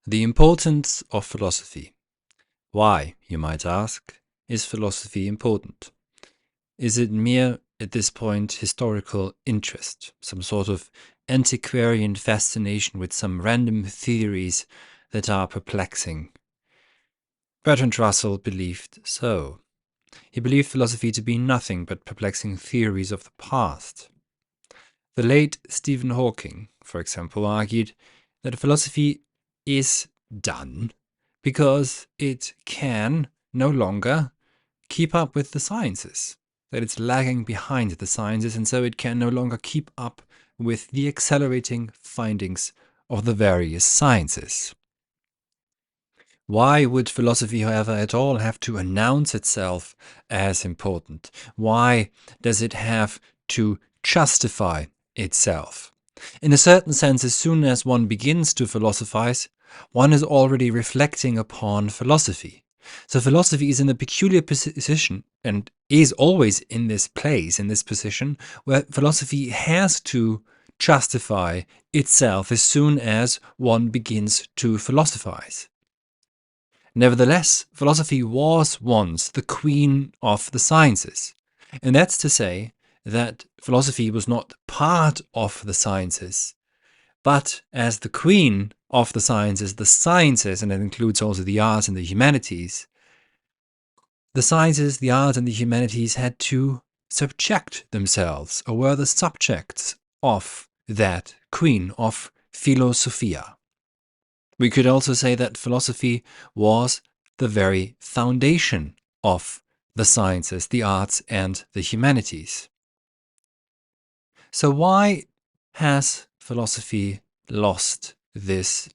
The importance of philosophy. Why, you might ask, is philosophy important? Is it mere, at this point, historical interest, some sort of antiquarian fascination with some random theories that are perplexing? Bertrand Russell believed so. He believed philosophy to be nothing but perplexing theories of the past. The late Stephen Hawking, for example, argued that philosophy is done because it can no longer keep up with the sciences, that it's lagging behind the sciences, and so it can no longer keep up with the accelerating findings of the various sciences. Why would philosophy, however, at all have to announce itself as important? Why does it have to justify itself? In a certain sense, as soon as one begins to philosophize, one is already reflecting upon philosophy. So philosophy is in a peculiar position, and is always in this place, in this position, where philosophy has to justify itself as soon as one begins to philosophize. Nevertheless, philosophy was once the queen of the sciences. And that's to say that philosophy was not part of the sciences, but as the queen of the sciences, and that includes also the arts and the humanities, the sciences, the arts, and the humanities had to subject themselves, or were the subjects of that queen, of philosophia. We could also say that philosophy was the very foundation of the sciences, the arts, and the humanities. So why has philosophy lost this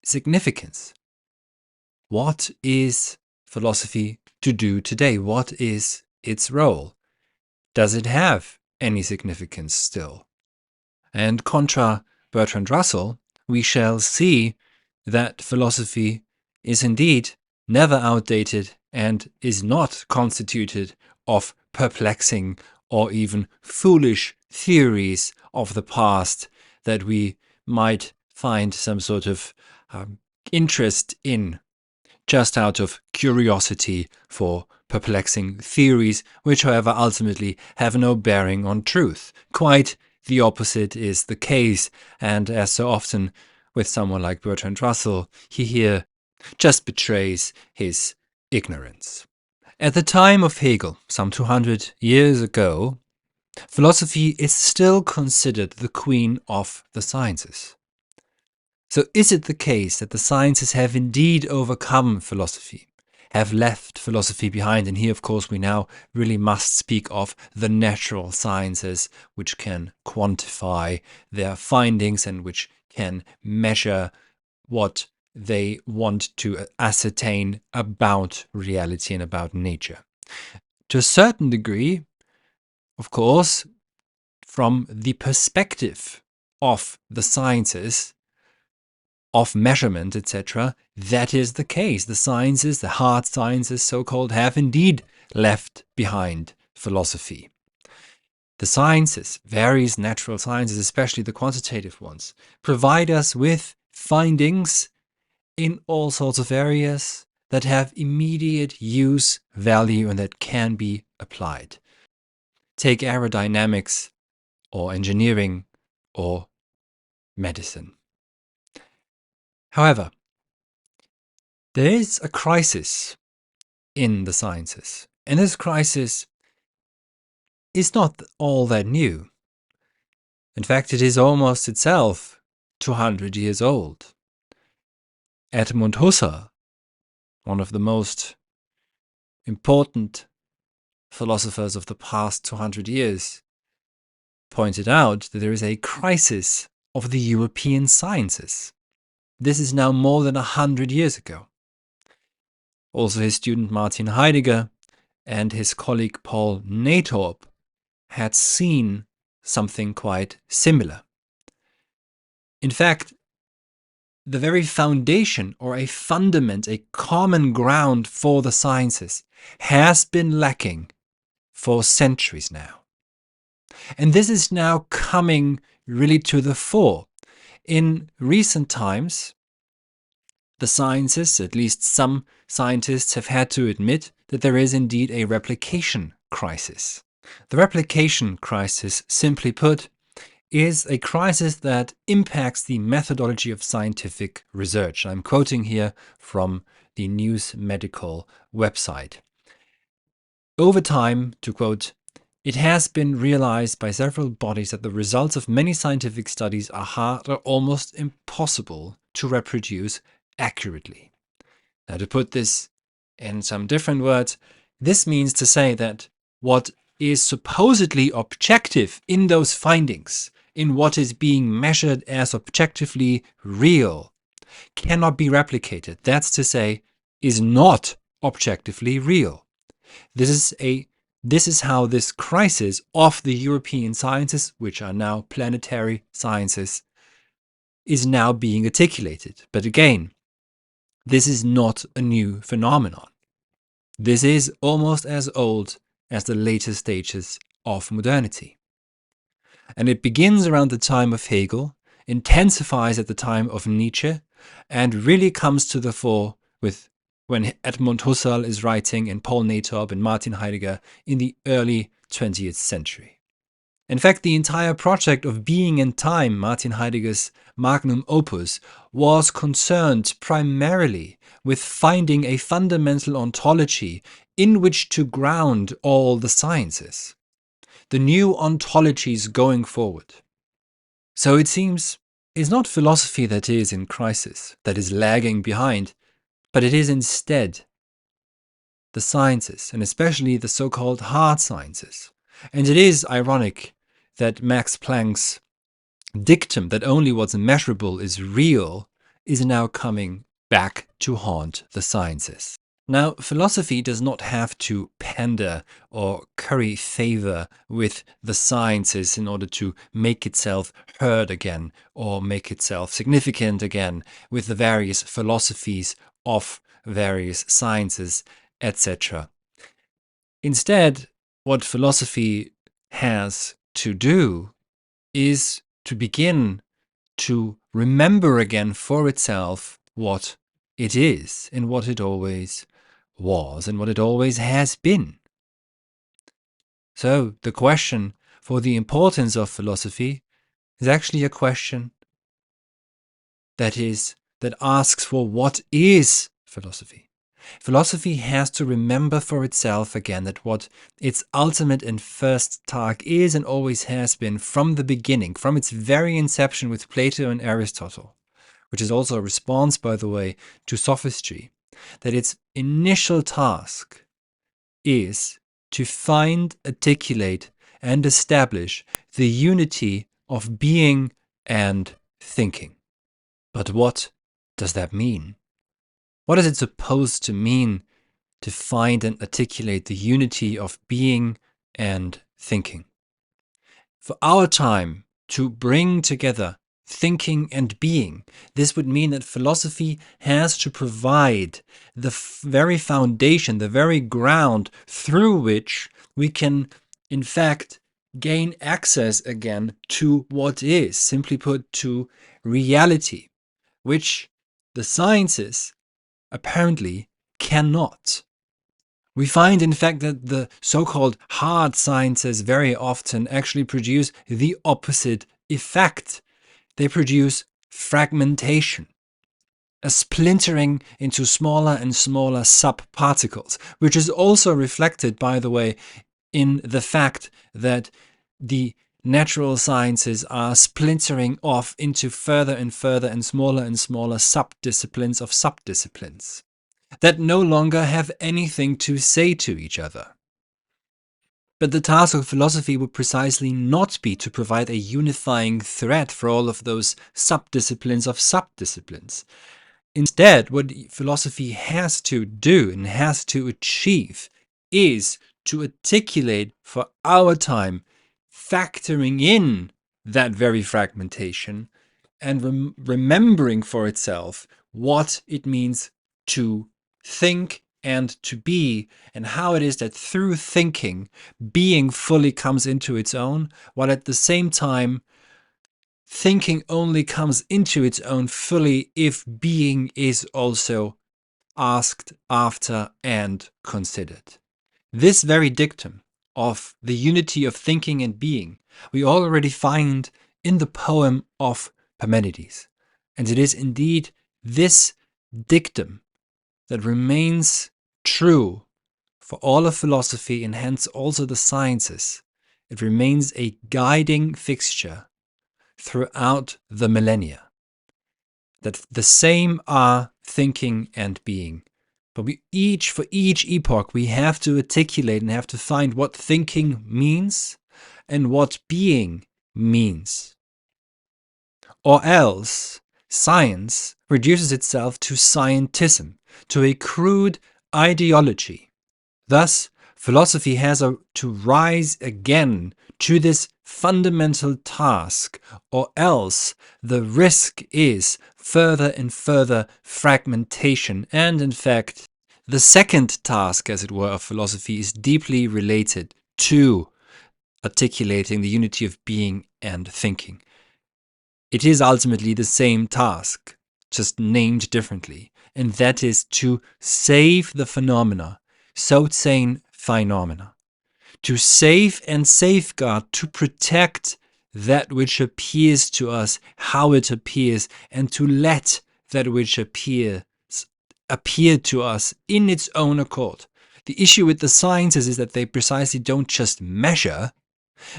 significance? What is philosophy to do today? What is its role? Does it have any significance still? And contra Bertrand Russell, we shall see that philosophy is indeed never outdated and is not constituted of perplexing or even foolish theories of the past that we might find some sort of interest in just out of curiosity for perplexing theories, which, however, ultimately have no bearing on truth. Quite the opposite is the case, and as so often with someone like Bertrand Russell, he here just betrays his ignorance. At the time of Hegel, some 200 years ago, philosophy is still considered the queen of the sciences. So is it the case that the sciences have indeed overcome philosophy, have left philosophy behind? And here, of course, we now really must speak of the natural sciences, which can quantify their findings and which can measure what they want to ascertain about reality and about nature. To a certain degree, of course, from the perspective of the sciences, of measurement, etc., that is the case. The sciences, the hard sciences, so-called, have indeed left behind philosophy. The sciences, various natural sciences, especially the quantitative ones, provide us with findings in all sorts of areas that have immediate use value and that can be applied. Take aerodynamics or engineering or medicine. However, there is a crisis in the sciences, and this crisis is not all that new. In fact, it is almost itself 200 years old. Edmund Husserl, one of the most important philosophers of the past 200 years, pointed out that there is a crisis of the European sciences. This is now more than 100 years ago. Also, his student Martin Heidegger and his colleague Paul Natorp had seen something quite similar. In fact, the very foundation, or a fundament, a common ground for the sciences, has been lacking for centuries now. And this is now coming really to the fore. In recent times, the sciences, at least some scientists, have had to admit that there is indeed a replication crisis. The replication crisis, simply put, is a crisis that impacts the methodology of scientific research. I'm quoting here from the News Medical website. Over time, to quote, it has been realized by several bodies that the results of many scientific studies are hard or almost impossible to reproduce accurately. Now, to put this in some different words, this means to say that what is supposedly objective in those findings, in what is being measured as objectively real, cannot be replicated. That's to say, is not objectively real. This is how this crisis of the European sciences, which are now planetary sciences, is now being articulated. But again, this is not a new phenomenon. This is almost as old as the later stages of modernity. And it begins around the time of Hegel, intensifies at the time of Nietzsche, and really comes to the fore with when Edmund Husserl is writing and Paul Natorp and Martin Heidegger in the early 20th century. In fact, the entire project of Being and Time, Martin Heidegger's magnum opus, was concerned primarily with finding a fundamental ontology in which to ground all the sciences, the new ontologies going forward. So it seems it's not philosophy that is in crisis, that is lagging behind, but it is instead the sciences, and especially the so-called hard sciences. And it is ironic that Max Planck's dictum that only what's measurable is real is now coming back to haunt the sciences. Now, philosophy does not have to pander or curry favor with the sciences in order to make itself heard again or make itself significant again with the various philosophies of various sciences, etc. Instead, what philosophy has to do is to begin to remember again for itself what it is and what it always was and what it always has been. So the question for the importance of philosophy is actually a question that asks for what is philosophy. Philosophy has to remember for itself again that what its ultimate and first task is and always has been from the beginning, from its very inception with Plato and Aristotle, which is also a response, by the way, to sophistry, that its initial task is to find, articulate, and establish the unity of being and thinking. But what does that mean? What is it supposed to mean to find and articulate the unity of being and thinking? For our time to bring together thinking and being, this would mean that philosophy has to provide the very foundation, the very ground through which we can, in fact, gain access again to what is, simply put, to reality, which the sciences apparently cannot. We find, in fact, that the so-called hard sciences very often actually produce the opposite effect. They produce fragmentation, a splintering into smaller and smaller subparticles, which is also reflected, by the way, in the fact that the natural sciences are splintering off into further and further and smaller subdisciplines of subdisciplines that no longer have anything to say to each other. But the task of philosophy would precisely not be to provide a unifying thread for all of those subdisciplines of subdisciplines. Instead, what philosophy has to do and has to achieve is to articulate for our time, factoring in that very fragmentation and remembering for itself what it means to think and to be, and how it is that through thinking, being fully comes into its own, while at the same time thinking only comes into its own fully if being is also asked after and considered. This very dictum of the unity of thinking and being we already find in the poem of Parmenides. And it is indeed this dictum that remains true for all of philosophy and hence also the sciences. It remains a guiding fixture throughout the millennia. That the same are thinking and being. But for each epoch, we have to articulate and have to find what thinking means and what being means. Or else, science reduces itself to scientism, to a crude ideology. Thus, philosophy has to rise again to this fundamental task, or else the risk is further and further fragmentation. And in fact, the second task, as it were, of philosophy is deeply related to articulating the unity of being and thinking. It is ultimately the same task, just named differently, and that is to save the phenomena, sozusagen phenomena, to save and safeguard, to protect that which appears to us, how it appears, and to let that which appear to us in its own accord. The issue with the sciences is that they precisely don't just measure,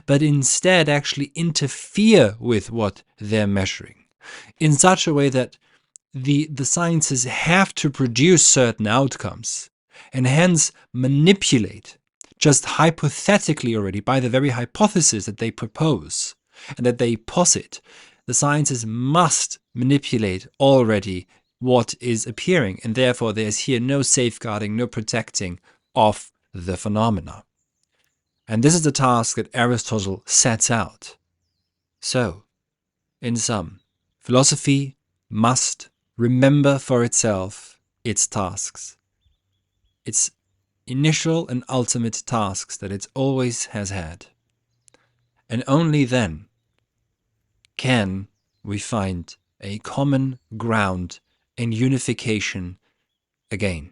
but instead actually interfere with what they're measuring in such a way that the sciences have to produce certain outcomes and hence manipulate, just hypothetically already by the very hypothesis that they propose and that they posit. The sciences must manipulate already what is appearing, and therefore there's here no safeguarding, no protecting of the phenomena. And this is the task that Aristotle sets out. So, in sum, philosophy must remember for itself its tasks, its initial and ultimate tasks that it always has had. And only then can we find a common ground and unification again.